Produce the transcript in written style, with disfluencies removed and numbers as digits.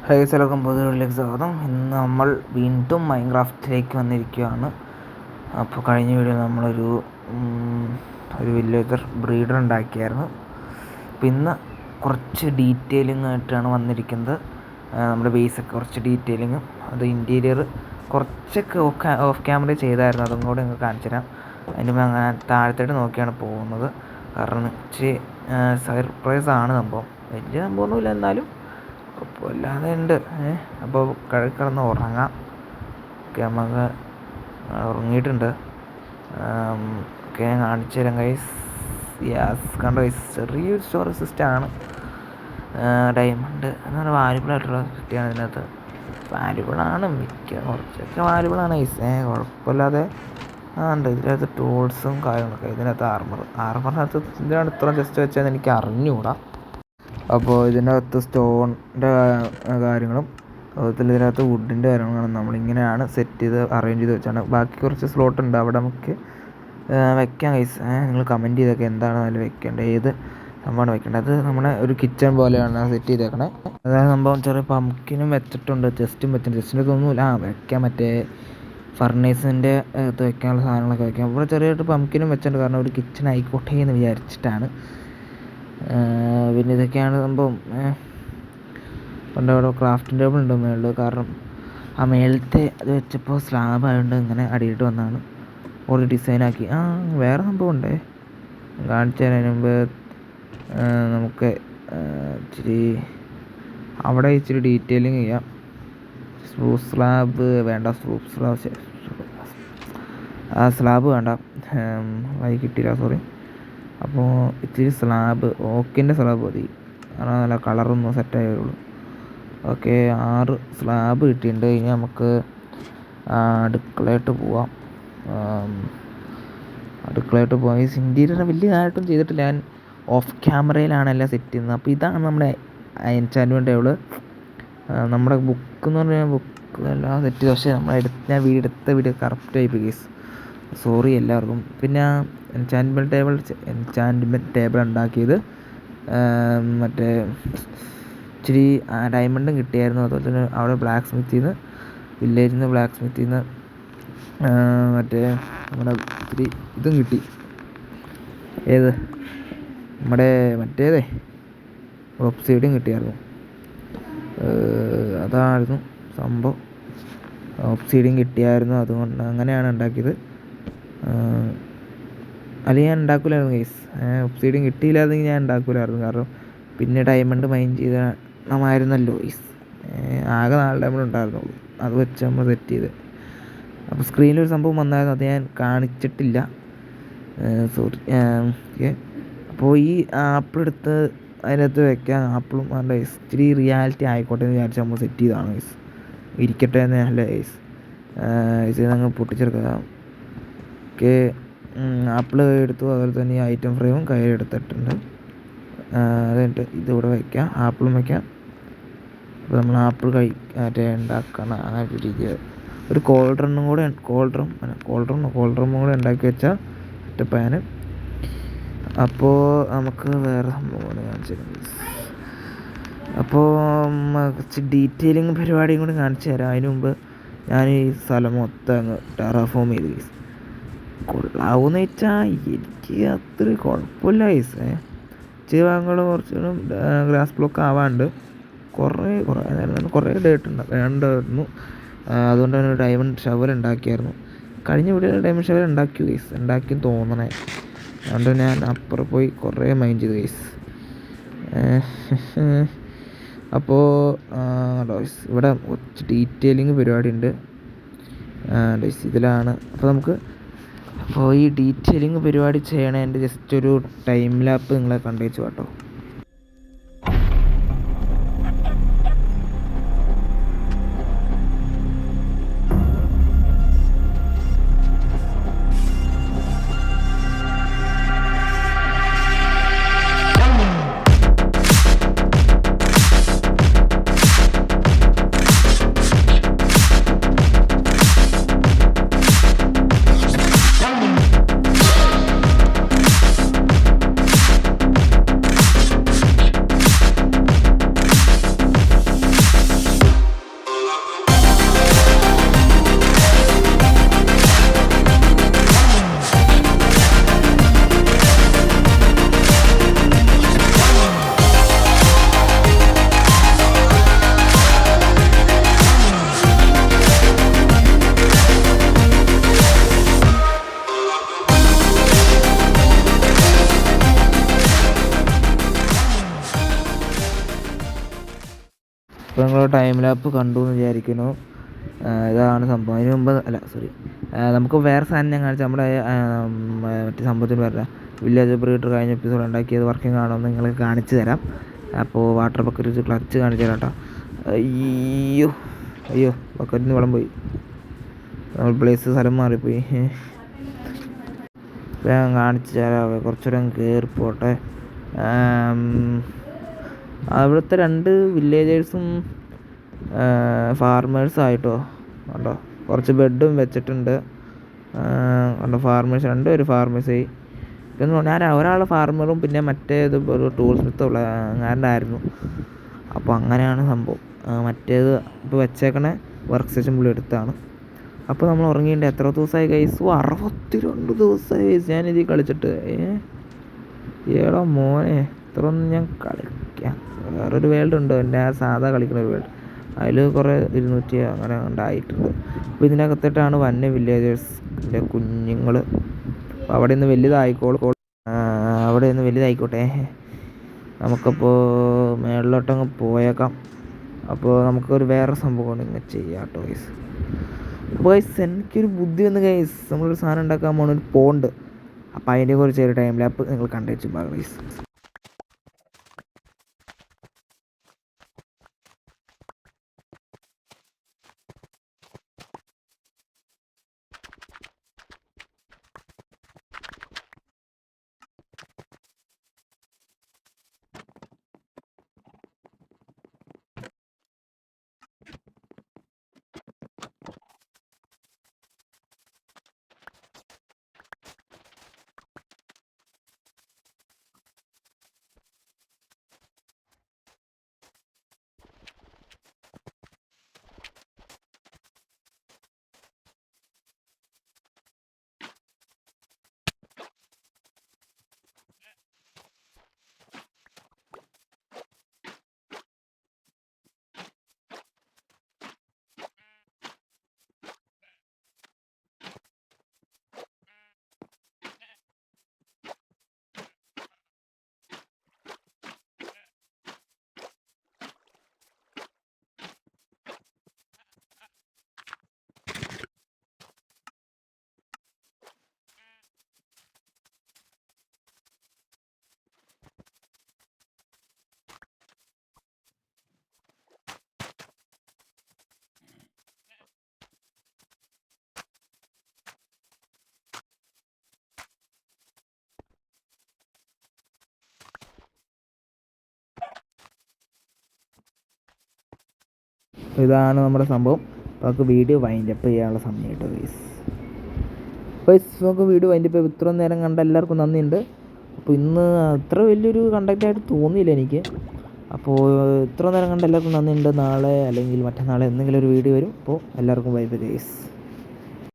ഹൈസലൊക്കെ പുതിയതിലേക്ക് സ്വാഗതം. ഇന്ന് നമ്മൾ വീണ്ടും മൈൻക്രാഫ്റ്റിലേക്ക് വന്നിരിക്കുകയാണ്. അപ്പോൾ കഴിഞ്ഞ വീഡിയോ നമ്മളൊരു വില്ലേജർ ബ്രീഡർ ഉണ്ടാക്കിയായിരുന്നു. അപ്പോൾ ഇന്ന് കുറച്ച് ഡീറ്റെയിലിംഗ് ആയിട്ടാണ് വന്നിരിക്കുന്നത്. നമ്മുടെ ബേസൊക്കെ കുറച്ച് ഡീറ്റെയിലിങ്ങും അത് ഇൻറ്റീരിയർ കുറച്ചൊക്കെ ഓഫ് ക്യാമറ ചെയ്തായിരുന്നു. അതും കൂടെ നിങ്ങൾക്ക് കാണിച്ചു തരാം. അതിൻ്റെ അങ്ങനെ താഴത്തോട്ട് നോക്കിയാണ് പോകുന്നത്. കാരണം ഇച്ചിരി സർപ്രൈസാണ് സംഭവം. വലിയ സംഭവമൊന്നുമില്ല, എന്നാലും കുഴപ്പമില്ലാതെ ഉണ്ട്. അപ്പോൾ കിടന്ന് ഉറങ്ങാം. ഓക്കെ, നമുക്ക് ഉറങ്ങിയിട്ടുണ്ട്. ഓക്കെ, ഞാൻ കാണിച്ചു തരാം ഗൈസ്. കണ്ടോ ഗൈസ്, ചെറിയൊരു സ്റ്റോറേജ് സിസ്റ്റമാണ്. ഡയമണ്ട് എന്ന് പറഞ്ഞാൽ വാല്യുബിളായിട്ടുള്ള സിറ്റിയാണ്. ഇതിനകത്ത് വാല്യുബിളാണ് കുറച്ചൊക്കെ വാല്യുബിളാണ് ഗൈസ്. കുഴപ്പമില്ലാതെ ഉണ്ട്. ഇതിനകത്ത് ടൂൾസും കാര്യങ്ങളൊക്കെ. ഇതിനകത്ത് ആർമറിനകത്ത് ഇതിനാണ് ഇത്ര ജസ്റ്റ് വെച്ചാൽ എനിക്ക് അറിഞ്ഞുകൂടാ. അപ്പോൾ ഇതിനകത്ത് സ്റ്റോണിൻ്റെ കാര്യങ്ങളും അതുപോലെ ഇതിനകത്ത് വുഡിൻ്റെ കാര്യങ്ങളാണ്. നമ്മളിങ്ങനെയാണ് സെറ്റ് ചെയ്ത് അറേഞ്ച് ചെയ്ത് വെച്ചാണ്. ബാക്കി കുറച്ച് സ്ലോട്ട് ഉണ്ട്, അവിടെ നമുക്ക് വെക്കാം ഗൈസ്. നിങ്ങൾ കമൻറ്റ് ചെയ്തൊക്കെ എന്താണ് അതിൽ വെക്കേണ്ടത്, ഏത് സംഭവമാണ് വെക്കേണ്ടത്. അത് നമ്മുടെ ഒരു കിച്ചൺ പോലെയാണ് സെറ്റ് ചെയ്തേക്കണേ. അതായത് സംഭവം ചെറിയ പംകിനും വെച്ചിട്ടുണ്ട്, ചെസ്റ്റും വെച്ചിട്ടുണ്ട്. ചെസ്റ്റിൻ്റെ ഒന്നുമില്ല, വെക്കാം. മറ്റേ ഫർണേസിൻ്റെ അകത്ത് വെക്കാനുള്ള സാധനങ്ങളൊക്കെ വെക്കാം. ഇവിടെ ചെറിയൊരു പംകിനും വെച്ചിട്ടുണ്ട്, കാരണം ഒരു കിച്ചൺ ആയിക്കോട്ടെ എന്ന് വിചാരിച്ചിട്ടാണ്. പിന്നെ ഇതൊക്കെയാണ് സംഭവം. പണ്ട് അവിടെ ക്രാഫ്റ്റിംഗ് ടേബിൾ ഉണ്ട് മേളിൽ. കാരണം ആ മേളത്തെ അത് വെച്ചപ്പോൾ സ്ലാബ് ആയതുകൊണ്ട് ഇങ്ങനെ അടിയിട്ട് വന്നതാണ്. ഒരു ഡിസൈനാക്കി. വേറെ സംഭവം ഉണ്ടേ, കാണിച്ചു തരാൻ മുമ്പ് നമുക്ക് ഇച്ചിരി അവിടെ ഇച്ചിരി ഡീറ്റെയിലിങ് ചെയ്യാം. സ്ലാബ് വേണ്ട, സ്ലാബ് വേണ്ട, വൈ കിട്ടിയില്ല, സോറി. അപ്പോൾ ഇച്ചിരി സ്ലാബ്, ഓക്കിൻ്റെ സ്ലാബ് മതി. കാരണം നല്ല കളറൊന്നും സെറ്റായേ ഉള്ളൂ. ഓക്കെ, 6 സ്ലാബ് കിട്ടിയിട്ടുണ്ട്. ഇനി നമുക്ക് അടുക്കളയായിട്ട് പോവാം. ഈ ഇൻറ്റീരിയർ വലിയതായിട്ടും ചെയ്തിട്ടില്ല. ഞാൻ ഓഫ് ക്യാമറയിലാണ് എല്ലാം സെറ്റ് ചെയ്യുന്നത്. അപ്പോൾ ഇതാണ് നമ്മുടെ എൻചാൻറ്റ്മെൻറ്റ് ടേബിൾ. നമ്മുടെ ബുക്ക് എന്ന് പറഞ്ഞാൽ ബുക്ക് എല്ലാം സെറ്റ് ചെയ്തു. പക്ഷേ ഞാൻ എടുത്ത വീഡിയോ കറക്റ്റായി കേസ്, സോറി എല്ലാവർക്കും. പിന്നെ എൻചാൻറ്റ്മെൻറ്റ് ടേബിൾ ഉണ്ടാക്കിയത് മറ്റേ ഇച്ചിരി ഡയമണ്ടും കിട്ടിയായിരുന്നു. അതുപോലെ തന്നെ അവിടെ ബ്ലാക്ക് സ്മിത്തിൽ നിന്ന്, വില്ലേജിൽ നിന്ന് ബ്ലാക്ക് സ്മിത്തിൽ നിന്ന് മറ്റേ നമ്മുടെ ഇത്തിരി ഇതും കിട്ടി. ഏത് നമ്മുടെ മറ്റേതേ ഒബ്സിഡിയൻ കിട്ടിയായിരുന്നു. അതായിരുന്നു സംഭവം. ഒബ്സിഡിയൻ കിട്ടിയായിരുന്നു, അതുകൊണ്ട് അങ്ങനെയാണ് ഉണ്ടാക്കിയത്. അല്ലെങ്കിൽ ഞാൻ ഉണ്ടാക്കില്ലായിരുന്നു ഗൈസ്. ഒബ്സിഡിയൻ കിട്ടിയില്ലായിരുന്നെങ്കിൽ ഞാൻ ഉണ്ടാക്കില്ലായിരുന്നു. കാരണം പിന്നെ ഡയമണ്ട് മൈൻ ചെയ്തമായിരുന്നല്ലോ ഗൈസ്. ആകെ 4 ഡയമണ്ട് ഉണ്ടായിരുന്നുള്ളൂ, അത് വെച്ച് നമ്മൾ സെറ്റ് ചെയ്ത്. അപ്പോൾ സ്ക്രീനിലൊരു സംഭവം വന്നായിരുന്നു, അത് ഞാൻ കാണിച്ചിട്ടില്ല, സോറി. ഓക്കെ, അപ്പോൾ ഈ ആപ്പിൾ എടുത്ത് അതിനകത്ത് വെക്കാം. ആപ്പിളും നല്ല ഇച്ചിരി റിയാലിറ്റി ആയിക്കോട്ടെ എന്ന് വിചാരിച്ച് നമ്മൾ സെറ്റ് ചെയ്തതാണ് ഗൈസ്. ഇരിക്കട്ടെ എന്ന് നല്ല ഗൈസ്. ഇത് ഞങ്ങൾ പൊട്ടിച്ചെടുക്കാം. ഓക്കെ, ആപ്പിൾ എടുത്തു. അതുപോലെ തന്നെ ഈ ഐറ്റം ഫ്രെയിമും കയ്യിലെടുത്തിട്ടുണ്ട്. അതുകഴിഞ്ഞിട്ട് ഇതിവിടെ വയ്ക്കാം, ആപ്പിളും വയ്ക്കാം. അപ്പോൾ നമ്മൾ ആപ്പിൾ മറ്റേ ഉണ്ടാക്കണം ആ ഒരു രീതിയിൽ. ഒരു കോൾഡ്രമും കൂടെ ഉണ്ടാക്കി വെച്ചാൽ സെറ്റപ്പാന്. അപ്പോൾ നമുക്ക് വേറെ സംഭവമാണ് കാണിച്ചു തരാം. അപ്പോൾ ഡീറ്റെയിലിങ് പരിപാടിയും കൂടി കാണിച്ചു തരാം. അതിന് മുമ്പ് ഞാൻ ഈ സ്ഥലം മൊത്തം അങ്ങ് ടെറാഫോം ചെയ്ത് ഗൈസ്. കൊള്ളാവൂന്ന് വെച്ചാൽ എനിക്ക് അത്ര കുഴപ്പമില്ല ഗൈസ്. ഇച്ചിരി ഭാഗങ്ങൾ കുറച്ചുകൂടെ ഗ്രാസ് ബ്ലോക്ക് ആവാണ്ട് കുറേ ഡേറ്റ് വേണ്ടായിരുന്നു. അതുകൊണ്ട് തന്നെ ഡയമണ്ട് ഷവർ ഉണ്ടാക്കിയായിരുന്നു. കഴിഞ്ഞ വീഡിയോയിൽ ഡയമണ്ട് ഷവർ ഉണ്ടാക്കി ഗൈസ്, ഉണ്ടാക്കിയെന്ന് തോന്നണേ. അതുകൊണ്ട് ഞാൻ അപ്പുറം പോയി കുറേ മൈൻഡ് ചെയ്തു ഗൈസ്. അപ്പോൾ ഇവിടെ കുറച്ച് ഡീറ്റെയിലിങ് പരിപാടി ഉണ്ട് ഇതിലാണ്. അപ്പോൾ ഈ ഡീറ്റെയിലിങ് പരിപാടി ചെയ്യണതിൻ്റെ ജസ്റ്റ് ഒരു ടൈം ലാപ്പ് നിങ്ങളെ കണ്ടേച്ചു കേട്ടോ. ഇപ്പോൾ നിങ്ങൾ ടൈം ലാപ്പ് കണ്ടു എന്ന് വിചാരിക്കുന്നു. ഇതാണ് സംഭവം. അതിന് മുമ്പ് അല്ല സോറി, നമുക്ക് വേറെ സാധനം ഞാൻ കാണിച്ചാൽ നമ്മുടെ മറ്റേ സംഭവത്തിന് പറഞ്ഞ വില്ലേജ് ബ്രീഡർ കഴിഞ്ഞ എപ്പിസോഡ് ഉണ്ടാക്കിയത് വർക്കിംഗ് ആണോ എന്ന് നിങ്ങൾക്ക് കാണിച്ചു തരാം. അപ്പോൾ വാട്ടർ ബക്കറ്റ് വെച്ച് ക്ലച്ച് കാണിച്ചു തരാം കേട്ടോ. അയ്യോ അയ്യോ, ബക്കറ്റിൽ നിന്ന് വെള്ളം പോയി, നമ്മൾ പ്ലേസ് സ്ഥലം മാറിപ്പോയി. ഞാൻ കാണിച്ചു തരാം, കുറച്ചുകൂടെ കയറിപ്പോട്ടെ. അവിടുത്തെ 2 വില്ലേജേഴ്സും ഫാർമേഴ്സായിട്ടോ കണ്ടോ, കുറച്ച് ബെഡും വെച്ചിട്ടുണ്ട് കണ്ടോ. ഫാർമേഴ്സ് 2 പേര് ഫാർമേഴ്സായി. പിന്നെ ഞാൻ ഒരാൾ ഫാർമറും പിന്നെ മറ്റേത് ഒരു ടൂൾ സ്മിത്തുള്ള ആയിരുന്നു. അപ്പോൾ അങ്ങനെയാണ് സംഭവം. മറ്റേത് ഇപ്പോൾ വെച്ചേക്കണ വർക്ക് സ്റ്റേഷൻ പുള്ളി എടുത്താണ്. അപ്പോൾ നമ്മൾ ഉറങ്ങിയിട്ട് എത്ര ദിവസമായി ഗൈസ്? 62 ദിവസമായി ഗൈസ് ഞാനിതിൽ കളിച്ചിട്ട്. ഏടാ മോനെ, ഇത്രയൊന്നും ഞാൻ കളിക്കാം. വേറൊരു വേൾഡ് ഉണ്ട്, എൻ്റെ ആ സാധാ കളിക്കുന്ന ഒരു വേൾഡ്, അതിൽ കുറേ 200 അങ്ങനെ ഉണ്ടായിട്ടുണ്ട്. അപ്പോൾ ഇതിനകത്തിട്ടാണ് വന്യ വില്ലേജേഴ്സിൻ്റെ കുഞ്ഞുങ്ങൾ. അപ്പോൾ അവിടെ നിന്ന് വലുതായിക്കോട്ടെ. നമുക്കപ്പോൾ മേളിലോട്ടങ്ങ് പോയേക്കാം. അപ്പോൾ നമുക്കൊരു വേറെ സംഭവമാണ് ഇങ്ങനെ ചെയ്യാം കേട്ടോ ഗൈസ്. അപ്പോൾ ഗൈസ് എനിക്കൊരു ബുദ്ധി വന്ന് ഗൈസ്, നമ്മളൊരു സാധനം ഉണ്ടാക്കാൻ പോകണം, ഒരു പോണ്ട്. അപ്പോൾ അതിൻ്റെ കുറിച്ച് ഒരു ടൈം ലാപ്പ് നിങ്ങൾ കണ്ടുവെച്ചു പാകം ഗൈസ്. ഇതാണ് നമ്മുടെ സംഭവം. അപ്പോൾ നമുക്ക് വീഡിയോ വൈൻഡപ്പ് ചെയ്യാനുള്ള സമയം കേട്ടോ ഗൈസ്. അപ്പോൾ നമുക്ക് വീഡിയോ വൈൻഡപ്പ് ചെയ്യാം. ഇത്രയും നേരം കണ്ട എല്ലാവർക്കും നന്ദിയുണ്ട്. അപ്പോൾ ഇന്ന് അത്ര വലിയൊരു കണ്ടക്റ്റായിട്ട് തോന്നിയില്ല എനിക്ക്. അപ്പോൾ ഇത്ര നേരം കണ്ട എല്ലാവർക്കും നന്ദിയുണ്ട്. നാളെ അല്ലെങ്കിൽ മറ്റന്നാൾ എന്തെങ്കിലും ഒരു വീഡിയോ വരും. അപ്പോൾ എല്ലാവർക്കും ബൈ ബൈ ഗൈസ്.